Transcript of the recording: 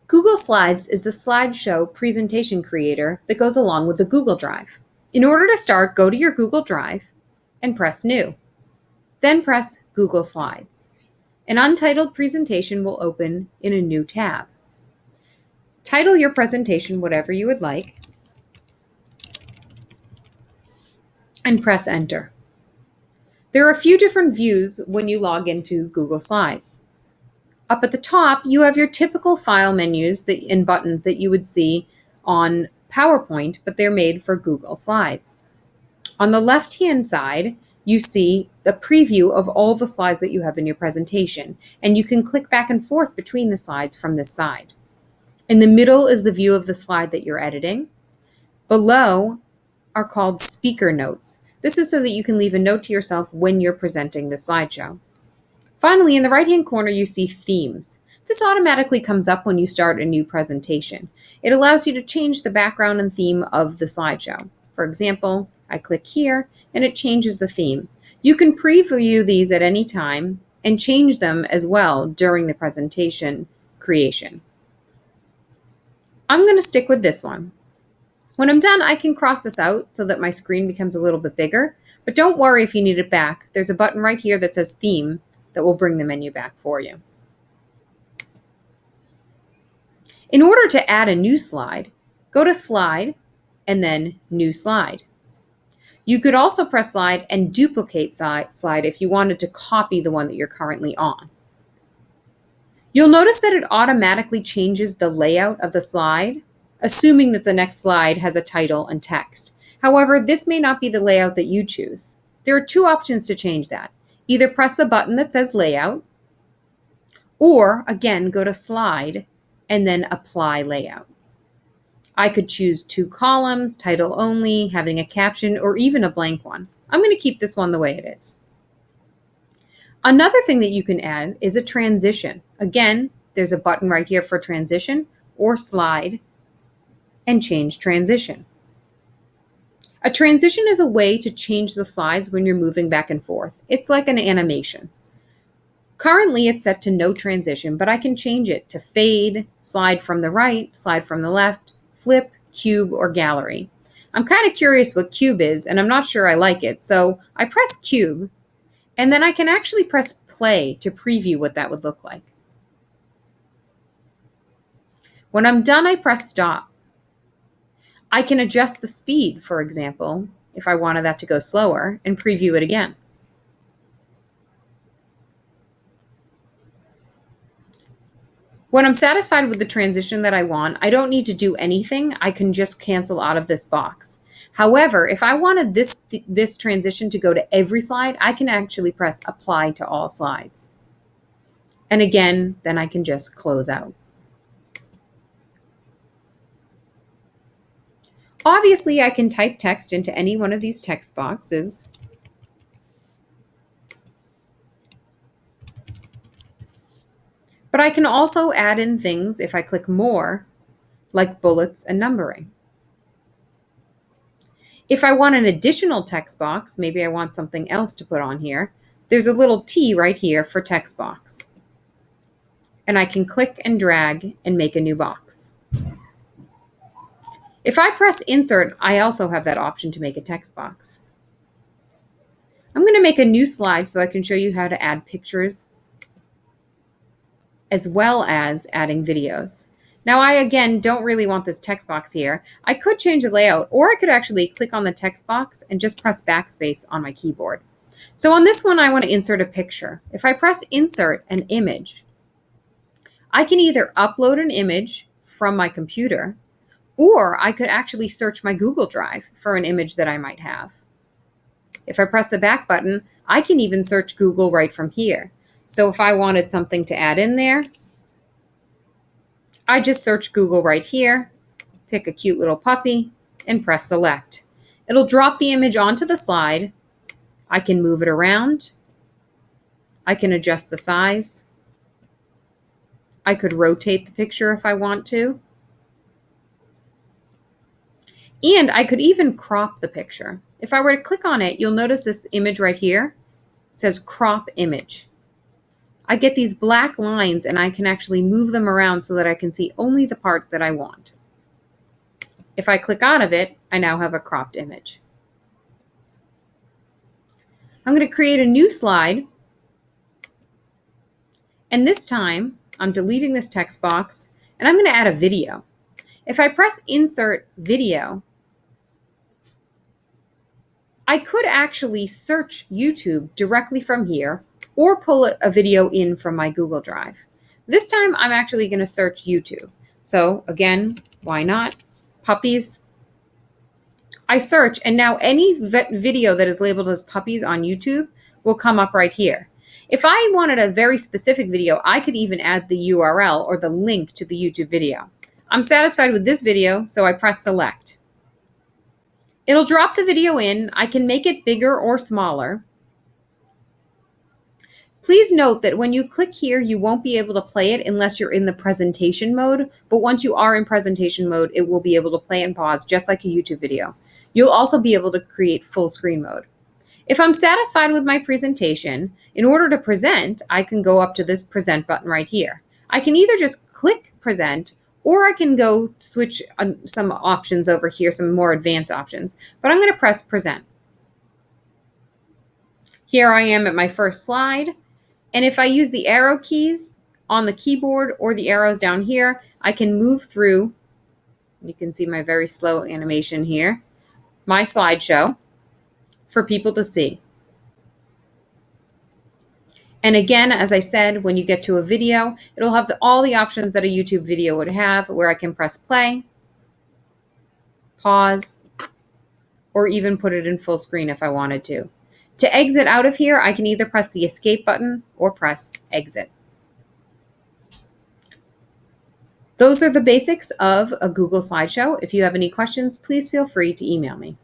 Google Slides is the slideshow presentation creator that goes along with the Google Drive. In order to start, go to your Google Drive and press New. Then press Google Slides. An untitled presentation will open in a new tab. Title your presentation whatever you would like and press Enter. There are a few different views when you log into Google Slides. Up at the top, you have your typical file menus and buttons that you would see on PowerPoint, but they're made for Google Slides. On the left-hand side, you see the preview of all the slides that you have in your presentation, and you can click back and forth between the slides from this side. In the middle is the view of the slide that you're editing. Below are called speaker notes. This is so that you can leave a note to yourself when you're presenting the slideshow. Finally, in the right-hand corner, you see themes. This automatically comes up when you start a new presentation. It allows you to change the background and theme of the slideshow. For example, I click here and it changes the theme. You can preview these at any time and change them as well during the presentation creation. I'm going to stick with this one. When I'm done, I can cross this out so that my screen becomes a little bit bigger, but don't worry if you need it back. There's a button right here that says Theme that will bring the menu back for you. In order to add a new slide, go to Slide and then New Slide. You could also press Slide and duplicate slide if you wanted to copy the one that you're currently on. You'll notice that it automatically changes the layout of the slide, assuming that the next slide has a title and text. However, this may not be the layout that you choose. There are two options to change that. Either press the button that says Layout, or again, go to Slide and then Apply Layout. I could choose 2 columns, title only, having a caption, or even a blank one. I'm going to keep this one the way it is. Another thing that you can add is a transition. Again, there's a button right here for transition, or slide and change transition. A transition is a way to change the slides when you're moving back and forth. It's like an animation. Currently, it's set to no transition, but I can change it to fade, slide from the right, slide from the left, flip, cube, or gallery. I'm kind of curious what cube is, and I'm not sure I like it, so I press cube, and then I can actually press play to preview what that would look like. When I'm done, I press stop. I can adjust the speed, for example, if I wanted that to go slower, and preview it again. When I'm satisfied with the transition that I want, I don't need to do anything. I can just cancel out of this box. However, if I wanted this transition to go to every slide, I can actually press Apply to all slides. And again, then I can just close out. Obviously, I can type text into any one of these text boxes. But I can also add in things if I click more, like bullets and numbering. If I want an additional text box, maybe I want something else to put on here, there's a little T right here for text box. And I can click and drag and make a new box. If I press Insert, I also have that option to make a text box. I'm going to make a new slide so I can show you how to add pictures as well as adding videos. Now, I again don't really want this text box here. I could change the layout, or I could actually click on the text box and just press backspace on my keyboard. So on this one, I want to insert a picture. If I press Insert an image, I can either upload an image from my computer, or I could actually search my Google Drive for an image that I might have. If I press the back button, I can even search Google right from here. So if I wanted something to add in there, I just search Google right here, pick a cute little puppy, and press Select. It'll drop the image onto the slide. I can move it around. I can adjust the size. I could rotate the picture if I want to. And I could even crop the picture. If I were to click on it, you'll notice this image right here. It says Crop Image. I get these black lines and I can actually move them around so that I can see only the part that I want. If I click out of it, I now have a cropped image. I'm going to create a new slide. And this time, I'm deleting this text box and I'm going to add a video. If I press Insert Video, I could actually search YouTube directly from here or pull a video in from my Google Drive. This time, I'm actually going to search YouTube. So again, why not? Puppies. I search, and now any video that is labeled as puppies on YouTube will come up right here. If I wanted a very specific video, I could even add the URL or the link to the YouTube video. I'm satisfied with this video, so I press select. It'll drop the video in. I can make it bigger or smaller. Please note that when you click here, you won't be able to play it unless you're in the presentation mode. But once you are in presentation mode, it will be able to play and pause just like a YouTube video. You'll also be able to create full screen mode. If I'm satisfied with my presentation, in order to present, I can go up to this present button right here. I can either just click present, or I can go switch some options over here, some more advanced options, but I'm going to press present. Here I am at my first slide. And if I use the arrow keys on the keyboard or the arrows down here, I can move through. You can see my very slow animation here, my slideshow for people to see. And again, as I said, when you get to a video, it'll have all the options that a YouTube video would have, where I can press play, pause, or even put it in full screen if I wanted to. To exit out of here, I can either press the escape button or press exit. Those are the basics of a Google slideshow. If you have any questions, please feel free to email me.